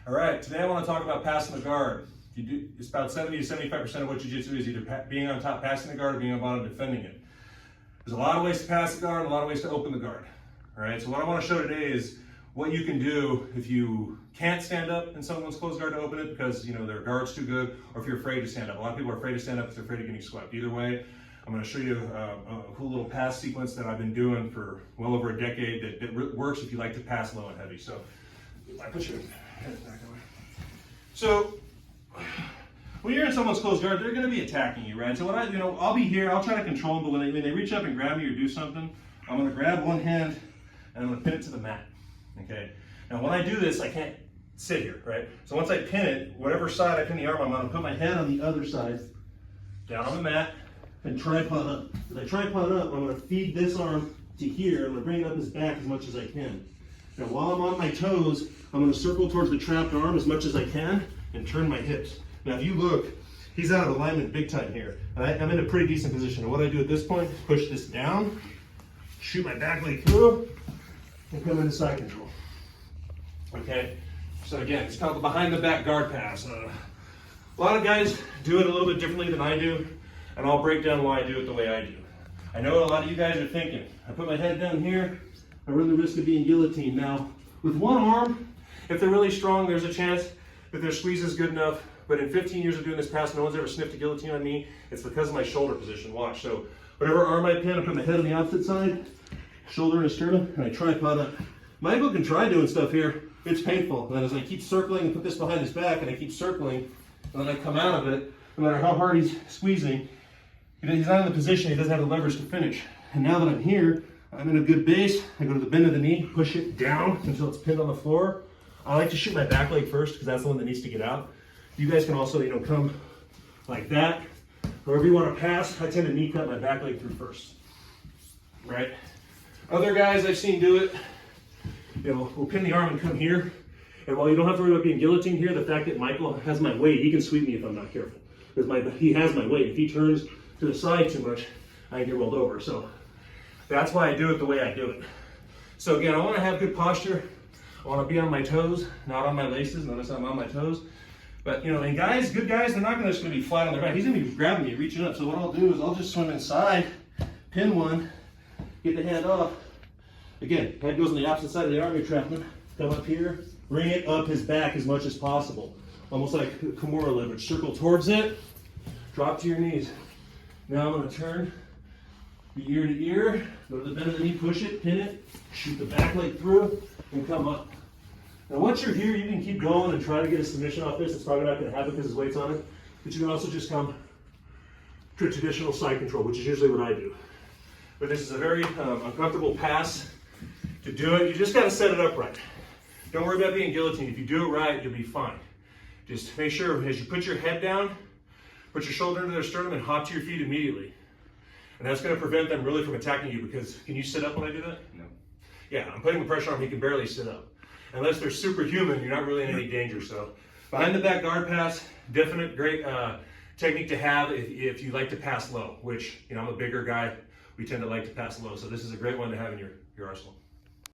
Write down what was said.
All right, today I want to talk about passing the guard. It's about 70 to 75% of what jiu-jitsu is either being on top, passing the guard, or being on bottom, defending it. There's a lot of ways to pass the guard and a lot of ways to open the guard. All right, so what I want to show today is what you can do if you can't stand up in someone's closed guard to open it because their guard's too good, or if you're afraid to stand up. A lot of people are afraid to stand up because they're afraid of getting swept. Either way, I'm going to show you a cool little pass sequence that I've been doing for well over a decade that works if you like to pass low and heavy. So I put your head back away. So when you're in someone's closed guard, they're going to be attacking you, right? So what I'll be here, I'll try to control them, but when they reach up and grab me or do something, I'm going to grab one hand and I'm going to pin it to the mat. Okay. Now when I do this, I can't sit here, right? So once I pin it, whatever side I pin the arm, I'm going to put my head on the other side, down on the mat, and tripod up. As I tripod up, I'm going to feed this arm to here. I'm going to bring it up his back as much as I can. Now while I'm on my toes, I'm going to circle towards the trapped arm as much as I can and turn my hips. Now if you look, he's out of alignment big time here. I'm in a pretty decent position. And what I do at this point is push this down, shoot my back leg through, and come into side control. Okay, so again, it's called the behind the back guard pass. A lot of guys do it a little bit differently than I do, and I'll break down why I do it the way I do. I know a lot of you guys are thinking, I put my head down here, I run the risk of being guillotined. Now, with one arm, if they're really strong, there's a chance that their squeeze is good enough, but in 15 years of doing this pass, no one's ever sniffed a guillotine on me. It's because of my shoulder position. Watch, so whatever arm I pin, I put my head on the opposite side, shoulder and sternum, and I tripod up. Michael can try doing stuff here. It's painful. And then as I keep circling and put this behind his back, and I keep circling, and then I come out of it, no matter how hard he's squeezing, he's not in the position, he doesn't have the leverage to finish. And now that I'm here, I'm in a good base, I go to the bend of the knee, push it down until it's pinned on the floor. I like to shoot my back leg first because that's the one that needs to get out. You guys can also, come like that. Wherever you want to pass, I tend to knee cut my back leg through first. Right? Other guys I've seen do it, we'll pin the arm and come here. And while you don't have to worry about being guillotined here, the fact that Michael has my weight, he can sweep me if I'm not careful. Because he has my weight. If he turns to the side too much, I get rolled over. So that's why I do it the way I do it. So again, I want to have good posture. I want to be on my toes, not on my laces. Notice I'm on my toes. But and guys, good guys, they're not just going to be flat on their back. He's going to be grabbing me, reaching up. So what I'll do is I'll just swim inside, pin one, get the hand off. Again, head goes on the opposite side of the arm you're trapping. Come up here, bring it up his back as much as possible. Almost like Kimura leverage. Circle towards it, drop to your knees. Now I'm going to turn ear to ear, go to the bend of the knee, push it, pin it, shoot the back leg through, and come up. Now once you're here, you can keep going and try to get a submission off this. It's probably not going to happen because his weight's on it. But you can also just come to traditional side control, which is usually what I do. But this is a very uncomfortable pass. To do it, you just got to set it up right. Don't worry about being guillotined. If you do it right, you'll be fine. Just make sure as you put your head down, put your shoulder into their sternum and hop to your feet immediately. And that's going to prevent them really from attacking you because, can you sit up when I do that? No. Yeah, I'm putting the pressure on him, he can barely sit up. Unless they're superhuman, you're not really in any danger. So behind the back guard pass, definite great technique to have if you like to pass low, which, I'm a bigger guy, we tend to like to pass low. So this is a great one to have in your arsenal.